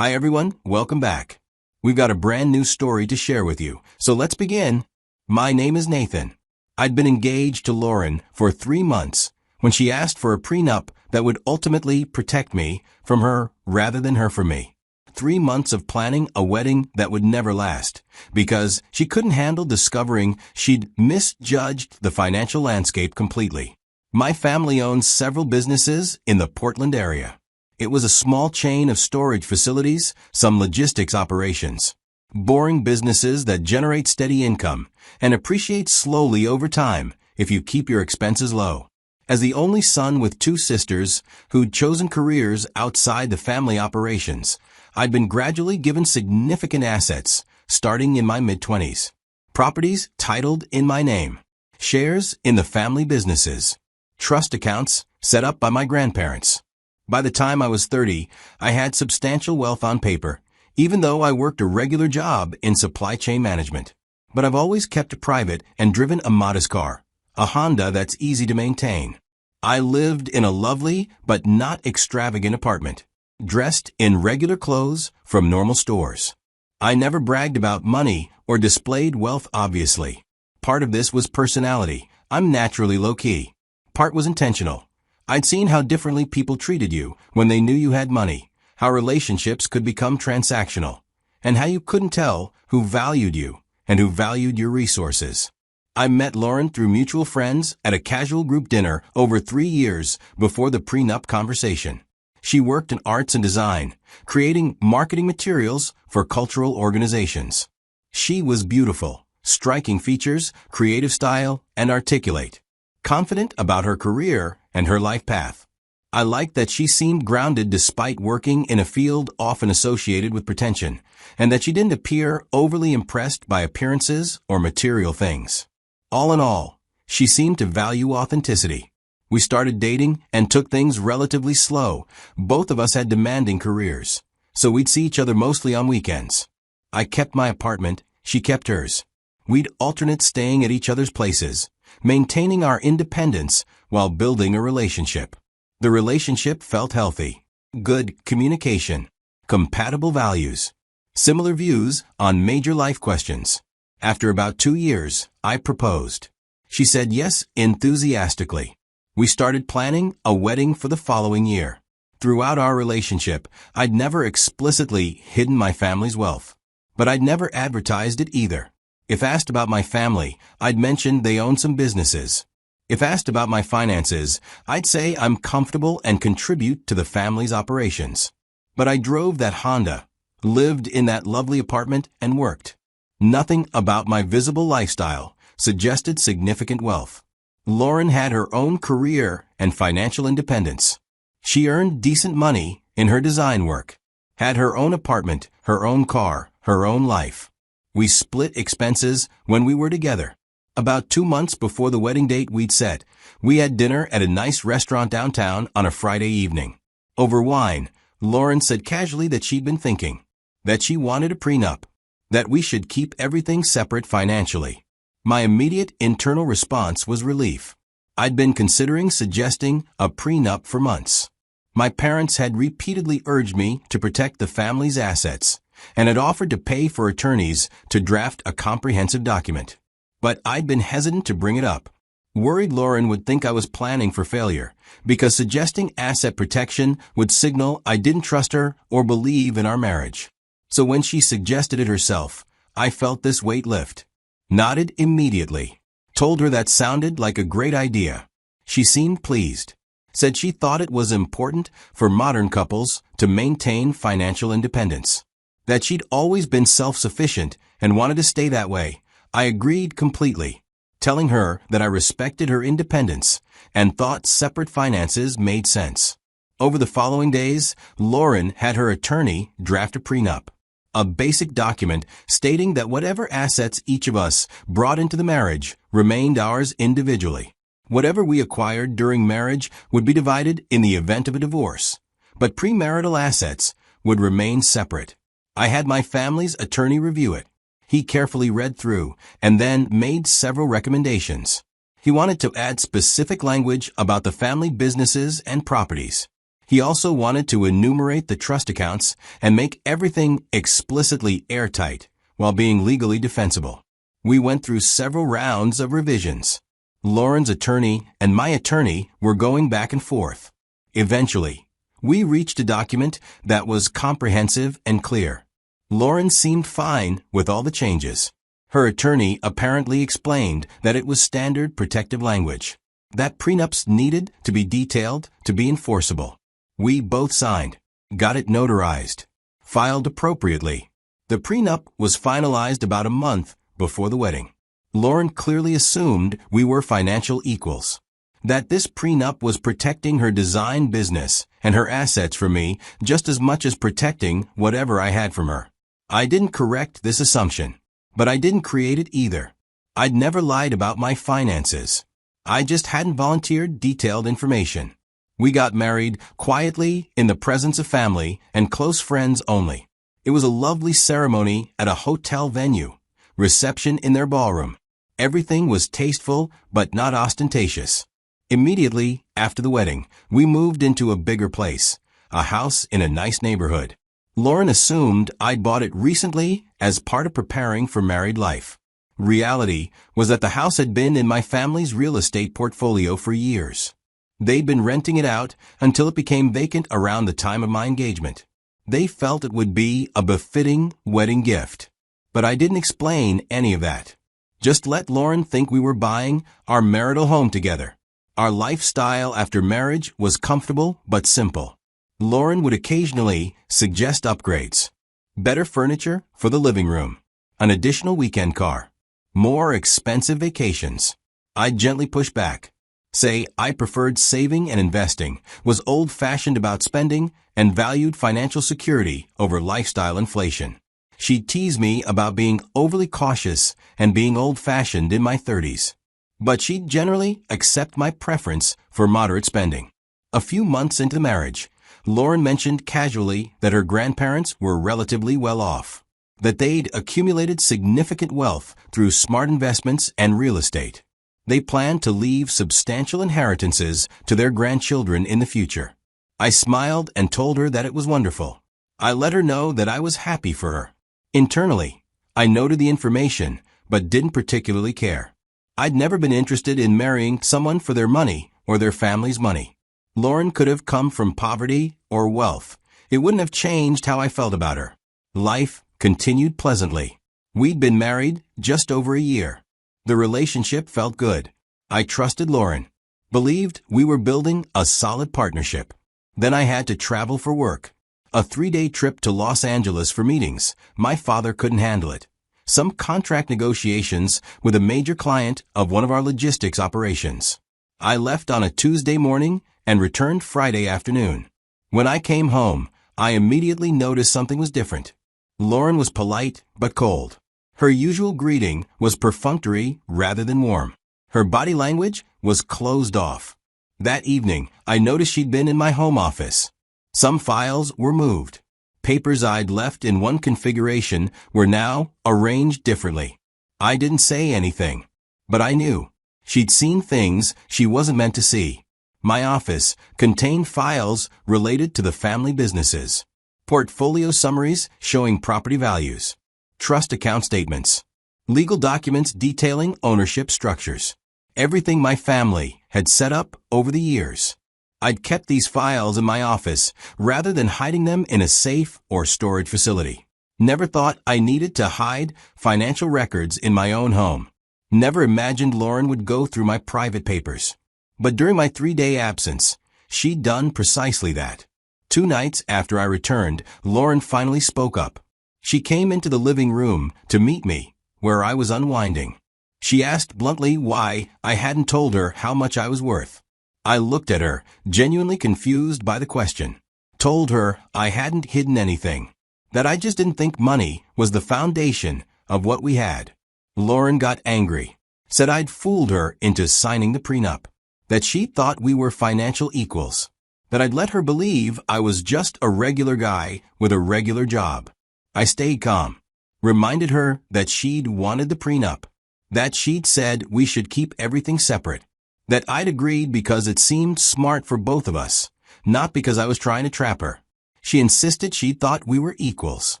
Hi everyone, welcome back. We've got a brand new story to share with you, so let's begin. My name is Nathan. I'd been engaged to Lauren for 3 months when she asked for a prenup that would ultimately protect me from her rather than her from me. 3 months of planning a wedding that would never last because she couldn't handle discovering she'd misjudged the financial landscape completely. My family owns several businesses in the Portland area. It was a small chain of storage facilities, some logistics operations. Boring businesses that generate steady income and appreciate slowly over time if you keep your expenses low. As the only son with 2 sisters who'd chosen careers outside the family operations, I'd been gradually given significant assets, starting in my mid-20s. Properties titled in my name. Shares in the family businesses. Trust accounts set up by my grandparents. By the time I was 30, I had substantial wealth on paper, even though I worked a regular job in supply chain management. But I've always kept it private and driven a modest car, a Honda that's easy to maintain. I lived in a lovely but not extravagant apartment, dressed in regular clothes from normal stores. I never bragged about money or displayed wealth obviously. Part of this was personality. I'm naturally low-key. Part was intentional. I'd seen how differently people treated you when they knew you had money, how relationships could become transactional, and how you couldn't tell who valued you and who valued your resources. I met Lauren through mutual friends at a casual group dinner over 3 years before the prenup conversation. She worked in arts and design, creating marketing materials for cultural organizations. She was beautiful, striking features, creative style, and articulate. Confident about her career and her life path. I liked that she seemed grounded despite working in a field often associated with pretension, and that she didn't appear overly impressed by appearances or material things. All in all, she seemed to value authenticity. We started dating and took things relatively slow. Both of us had demanding careers, so we'd see each other mostly on weekends. I kept my apartment, she kept hers. We'd alternate staying at each other's places, maintaining our independence while building a relationship. The relationship felt healthy. Good communication. Compatible values. Similar views on major life questions. After about 2 years, I proposed. She said yes enthusiastically. We started planning a wedding for the following year. Throughout our relationship, I'd never explicitly hidden my family's wealth. But I'd never advertised it either. If asked about my family, I'd mention they own some businesses. If asked about my finances, I'd say I'm comfortable and contribute to the family's operations. But I drove that Honda, lived in that lovely apartment, and worked. Nothing about my visible lifestyle suggested significant wealth. Lauren had her own career and financial independence. She earned decent money in her design work, had her own apartment, her own car, her own life. We split expenses when we were together. About 2 months before the wedding date we'd set, we had dinner at a nice restaurant downtown on a Friday evening. Over wine, Lauren said casually that she'd been thinking, that she wanted a prenup, that we should keep everything separate financially. My immediate internal response was relief. I'd been considering suggesting a prenup for months. My parents had repeatedly urged me to protect the family's assets, and had offered to pay for attorneys to draft a comprehensive document. But I'd been hesitant to bring it up. Worried Lauren would think I was planning for failure, because suggesting asset protection would signal I didn't trust her or believe in our marriage. So when she suggested it herself, I felt this weight lift. Nodded immediately. Told her that sounded like a great idea. She seemed pleased. Said she thought it was important for modern couples to maintain financial independence. That she'd always been self-sufficient and wanted to stay that way. I agreed completely, telling her that I respected her independence and thought separate finances made sense. Over the following days, Lauren had her attorney draft a prenup, a basic document stating that whatever assets each of us brought into the marriage remained ours individually. Whatever we acquired during marriage would be divided in the event of a divorce, but premarital assets would remain separate. I had my family's attorney review it. He carefully read through and then made several recommendations. He wanted to add specific language about the family businesses and properties. He also wanted to enumerate the trust accounts and make everything explicitly airtight while being legally defensible. We went through several rounds of revisions. Lauren's attorney and my attorney were going back and forth. Eventually, we reached a document that was comprehensive and clear. Lauren seemed fine with all the changes. Her attorney apparently explained that it was standard protective language, that prenups needed to be detailed to be enforceable. We both signed, got it notarized, filed appropriately. The prenup was finalized about a month before the wedding. Lauren clearly assumed we were financial equals, that this prenup was protecting her design business and her assets from me just as much as protecting whatever I had from her. I didn't correct this assumption, but I didn't create it either. I'd never lied about my finances. I just hadn't volunteered detailed information. We got married quietly in the presence of family and close friends only. It was a lovely ceremony at a hotel venue, reception in their ballroom. Everything was tasteful but not ostentatious. Immediately after the wedding, we moved into a bigger place, a house in a nice neighborhood. Lauren assumed I'd bought it recently as part of preparing for married life. Reality was that the house had been in my family's real estate portfolio for years. They'd been renting it out until it became vacant around the time of my engagement. They felt it would be a befitting wedding gift. But I didn't explain any of that. Just let Lauren think we were buying our marital home together. Our lifestyle after marriage was comfortable but simple. Lauren would occasionally suggest upgrades. Better furniture for the living room. An additional weekend car. More expensive vacations. I'd gently push back. Say I preferred saving and investing, was old-fashioned about spending, and valued financial security over lifestyle inflation. She'd tease me about being overly cautious and being old-fashioned in my 30s. But she'd generally accept my preference for moderate spending. A few months into the marriage, Lauren mentioned casually that her grandparents were relatively well off, that they'd accumulated significant wealth through smart investments and real estate. They planned to leave substantial inheritances to their grandchildren in the future. I smiled and told her that it was wonderful. I let her know that I was happy for her. Internally, I noted the information, but didn't particularly care. I'd never been interested in marrying someone for their money or their family's money. Lauren could have come from poverty or wealth. It wouldn't have changed how I felt about her. Life continued pleasantly. We'd been married just over a year. The relationship felt good. I trusted Lauren, believed we were building a solid partnership. Then I had to travel for work. A 3-day trip to Los Angeles for meetings. My father couldn't handle it. Some contract negotiations with a major client of one of our logistics operations. I left on a Tuesday morning and returned Friday afternoon. When I came home, I immediately noticed something was different. Lauren was polite but cold. Her usual greeting was perfunctory rather than warm. Her body language was closed off. That evening, I noticed she'd been in my home office. Some files were moved. Papers I'd left in one configuration were now arranged differently. I didn't say anything, but I knew. She'd seen things she wasn't meant to see. My office contained files related to the family businesses, portfolio summaries showing property values, trust account statements, legal documents detailing ownership structures, everything my family had set up over the years. I'd kept these files in my office rather than hiding them in a safe or storage facility. Never thought I needed to hide financial records in my own home. Never imagined Lauren would go through my private papers. But during my 3-day absence, she'd done precisely that. 2 nights after I returned, Lauren finally spoke up. She came into the living room to meet me, where I was unwinding. She asked bluntly why I hadn't told her how much I was worth. I looked at her, genuinely confused by the question. Told her I hadn't hidden anything, that I just didn't think money was the foundation of what we had. Lauren got angry, said I'd fooled her into signing the prenup, that she thought we were financial equals, that I'd let her believe I was just a regular guy with a regular job. I stayed calm, reminded her that she'd wanted the prenup, that she'd said we should keep everything separate, that I'd agreed because it seemed smart for both of us, not because I was trying to trap her. She insisted she thought we were equals,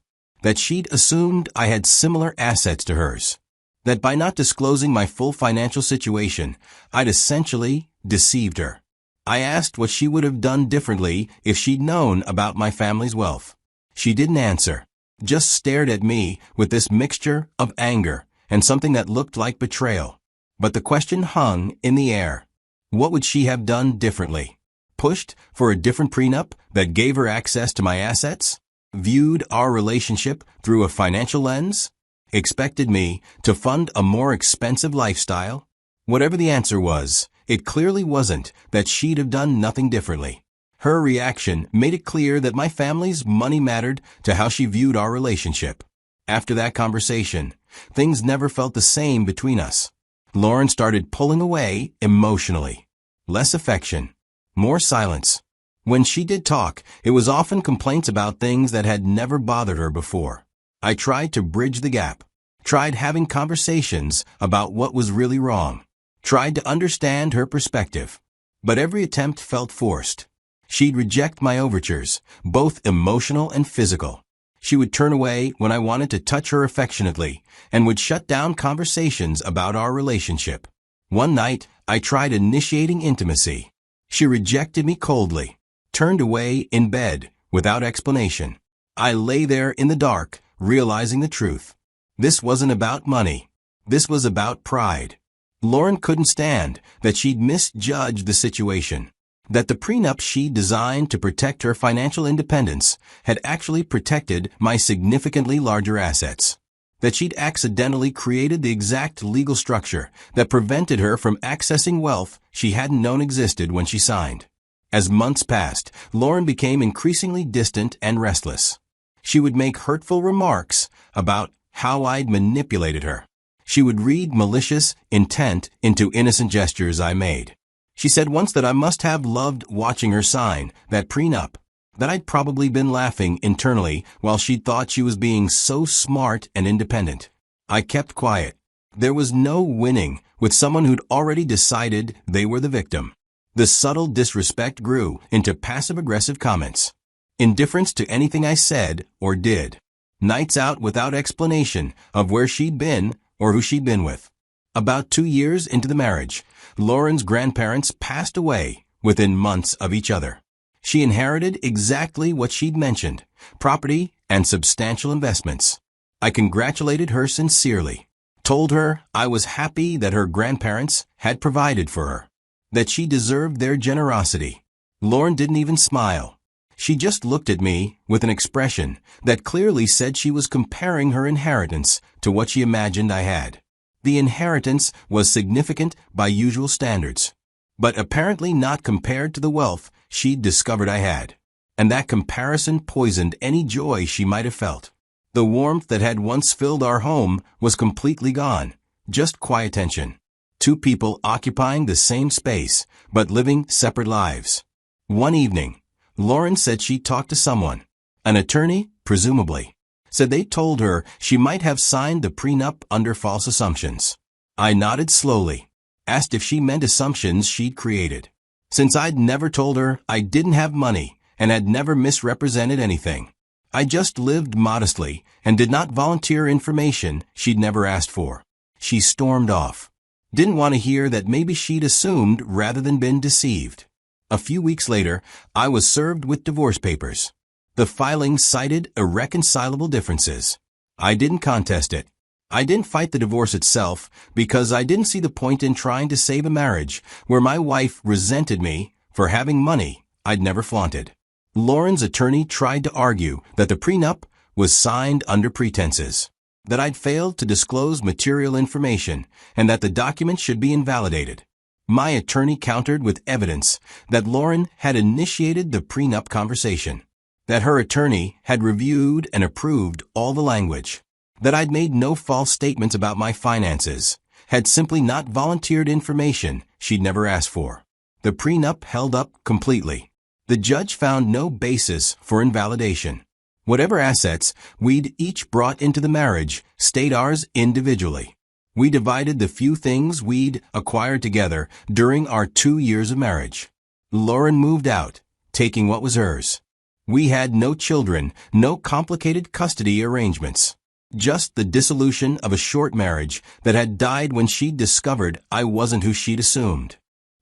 that she'd assumed I had similar assets to hers, that by not disclosing my full financial situation, I'd essentially deceived her. I asked what she would have done differently if she'd known about my family's wealth. She didn't answer, just stared at me with this mixture of anger and something that looked like betrayal. But the question hung in the air. What would she have done differently? Pushed for a different prenup that gave her access to my assets? Viewed our relationship through a financial lens? Expected me to fund a more expensive lifestyle? Whatever the answer was, it clearly wasn't that she'd have done nothing differently. Her reaction made it clear that my family's money mattered to how she viewed our relationship. After that conversation, things never felt the same between us. Lauren started pulling away emotionally. Less affection, more silence. When she did talk, it was often complaints about things that had never bothered her before. I tried to bridge the gap, tried having conversations about what was really wrong, tried to understand her perspective. But every attempt felt forced. She'd reject my overtures, both emotional and physical. She would turn away when I wanted to touch her affectionately and would shut down conversations about our relationship. One night, I tried initiating intimacy. She rejected me coldly, turned away in bed without explanation. I lay there in the dark, realizing the truth. This wasn't about money. This was about pride. Lauren couldn't stand that she'd misjudged the situation, that the prenup she designed to protect her financial independence had actually protected my significantly larger assets, that she'd accidentally created the exact legal structure that prevented her from accessing wealth she hadn't known existed when she signed. As months passed, Lauren became increasingly distant and restless. She would make hurtful remarks about how I'd manipulated her. She would read malicious intent into innocent gestures I made. She said once that I must have loved watching her sign that prenup, that I'd probably been laughing internally while she thought she was being so smart and independent. I kept quiet. There was no winning with someone who'd already decided they were the victim. The subtle disrespect grew into passive-aggressive comments, indifference to anything I said or did, nights out without explanation of where she'd been or who she'd been with. About 2 years into the marriage, Lauren's grandparents passed away within months of each other. She inherited exactly what she'd mentioned, property and substantial investments. I congratulated her sincerely, told her I was happy that her grandparents had provided for her, that she deserved their generosity. Lauren didn't even smile. She just looked at me with an expression that clearly said she was comparing her inheritance to what she imagined I had. The inheritance was significant by usual standards, but apparently not compared to the wealth she'd discovered I had. And that comparison poisoned any joy she might have felt. The warmth that had once filled our home was completely gone, just quiet tension. Two people occupying the same space, but living separate lives. One evening, Lauren said she talked to someone, an attorney, presumably. Said they told her she might have signed the prenup under false assumptions. I nodded slowly, asked if she meant assumptions she'd created. Since I'd never told her I didn't have money and had never misrepresented anything, I just lived modestly and did not volunteer information she'd never asked for. She stormed off. Didn't want to hear that maybe she'd assumed rather than been deceived. A few weeks later, I was served with divorce papers. The filing cited irreconcilable differences. I didn't contest it. I didn't fight the divorce itself because I didn't see the point in trying to save a marriage where my wife resented me for having money I'd never flaunted. Lauren's attorney tried to argue that the prenup was signed under pretenses, that I'd failed to disclose material information, and that the document should be invalidated. My attorney countered with evidence that Lauren had initiated the prenup conversation, that her attorney had reviewed and approved all the language, that I'd made no false statements about my finances, had simply not volunteered information she'd never asked for. The prenup held up completely. The judge found no basis for invalidation. Whatever assets we'd each brought into the marriage stayed ours individually. We divided the few things we'd acquired together during our 2 years of marriage. Lauren moved out, taking what was hers. We had no children, no complicated custody arrangements. Just the dissolution of a short marriage that had died when she'd discovered I wasn't who she'd assumed.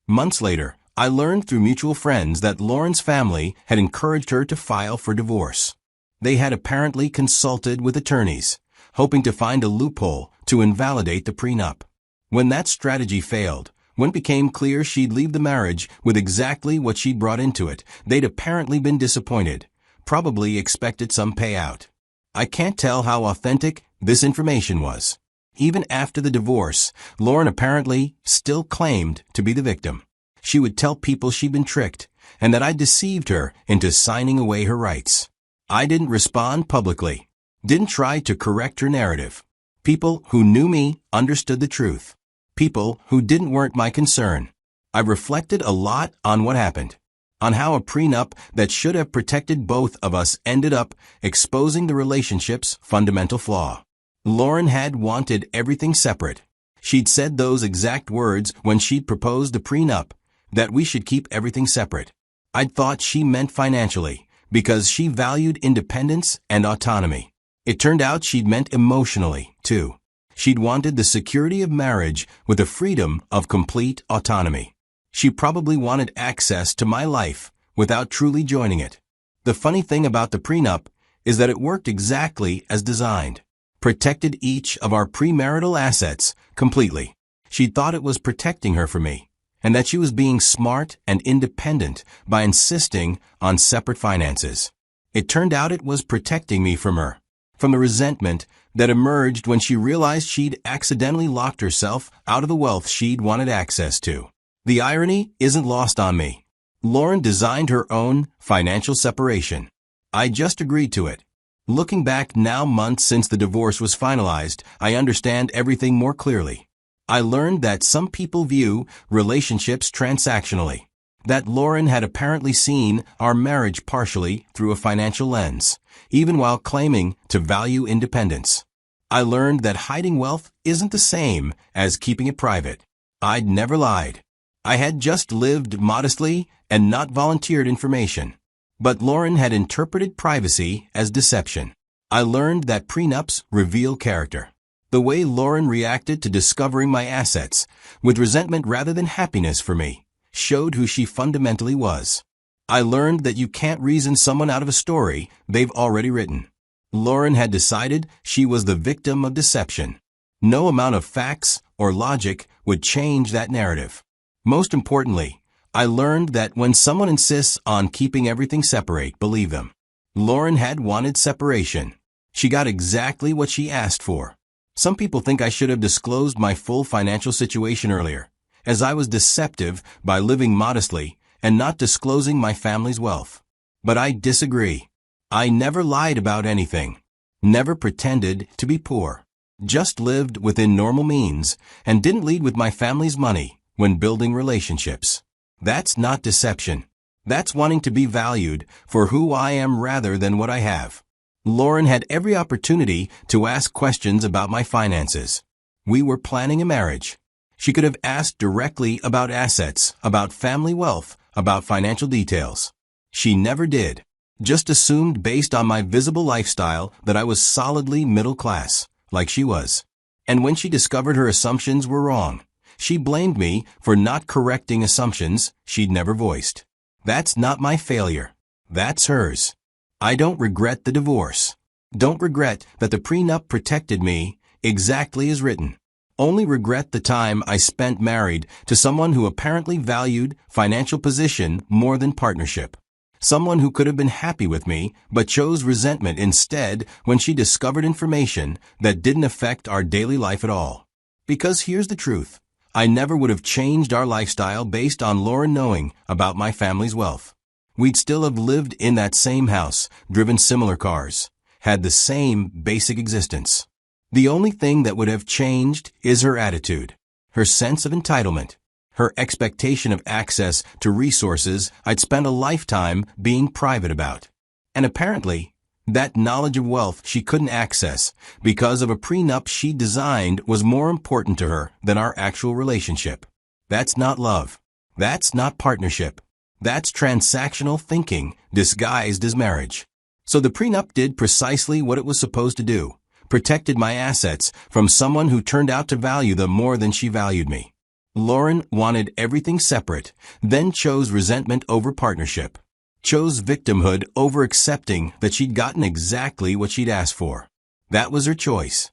Months later, I learned through mutual friends that Lauren's family had encouraged her to file for divorce. They had apparently consulted with attorneys, hoping to find a loophole to invalidate the prenup. When that strategy failed, when it became clear she'd leave the marriage with exactly what she'd brought into it, they'd apparently been disappointed, probably expected some payout. I can't tell how authentic this information was. Even after the divorce, Lauren apparently still claimed to be the victim. She would tell people she'd been tricked and that I'd deceived her into signing away her rights. I didn't respond publicly, didn't try to correct her narrative. People who knew me understood the truth. People who didn't weren't my concern. I reflected a lot on what happened, on how a prenup that should have protected both of us ended up exposing the relationship's fundamental flaw. Lauren had wanted everything separate. She'd said those exact words when she'd proposed the prenup, that we should keep everything separate. I'd thought she meant financially, because she valued independence and autonomy. It turned out she'd meant emotionally, too. She'd wanted the security of marriage with the freedom of complete autonomy. She probably wanted access to my life without truly joining it. The funny thing about the prenup is that it worked exactly as designed. Protected each of our premarital assets completely. She thought it was protecting her from me, and that she was being smart and independent by insisting on separate finances. It turned out it was protecting me from her, from the resentment that emerged when she realized she'd accidentally locked herself out of the wealth she'd wanted access to. The irony isn't lost on me. Lauren designed her own financial separation. I just agreed to it. Looking back now, months since the divorce was finalized, I understand everything more clearly. I learned that some people view relationships transactionally, that Lauren had apparently seen our marriage partially through a financial lens, even while claiming to value independence. I learned that hiding wealth isn't the same as keeping it private. I'd never lied. I had just lived modestly and not volunteered information. But Lauren had interpreted privacy as deception. I learned that prenups reveal character. The way Lauren reacted to discovering my assets, with resentment rather than happiness for me, showed who she fundamentally was. I learned that you can't reason someone out of a story they've already written. Lauren had decided she was the victim of deception. No amount of facts or logic would change that narrative. Most importantly, I learned that when someone insists on keeping everything separate, believe them. Lauren had wanted separation. She got exactly what she asked for. Some people think I should have disclosed my full financial situation earlier, as I was deceptive by living modestly and not disclosing my family's wealth. But I disagree. I never lied about anything, never pretended to be poor, just lived within normal means and didn't lead with my family's money when building relationships. That's not deception. That's wanting to be valued for who I am rather than what I have. Lauren had every opportunity to ask questions about my finances. We were planning a marriage. She could have asked directly about assets, about family wealth, about financial details. She never did. Just assumed based on my visible lifestyle that I was solidly middle class, like she was. And when she discovered her assumptions were wrong, she blamed me for not correcting assumptions she'd never voiced. That's not my failure. That's hers. I don't regret the divorce. Don't regret that the prenup protected me exactly as written. Only regret the time I spent married to someone who apparently valued financial position more than partnership. Someone who could have been happy with me, but chose resentment instead when she discovered information that didn't affect our daily life at all. Because here's the truth. I never would have changed our lifestyle based on Lauren knowing about my family's wealth. We'd still have lived in that same house, driven similar cars, had the same basic existence. The only thing that would have changed is her attitude, her sense of entitlement, her expectation of access to resources I'd spent a lifetime being private about. And apparently, that knowledge of wealth she couldn't access because of a prenup she designed was more important to her than our actual relationship. That's not love. That's not partnership. That's transactional thinking disguised as marriage. So the prenup did precisely what it was supposed to do. Protected my assets from someone who turned out to value them more than she valued me. Lauren wanted everything separate, then chose resentment over partnership. Chose victimhood over accepting that she'd gotten exactly what she'd asked for. That was her choice.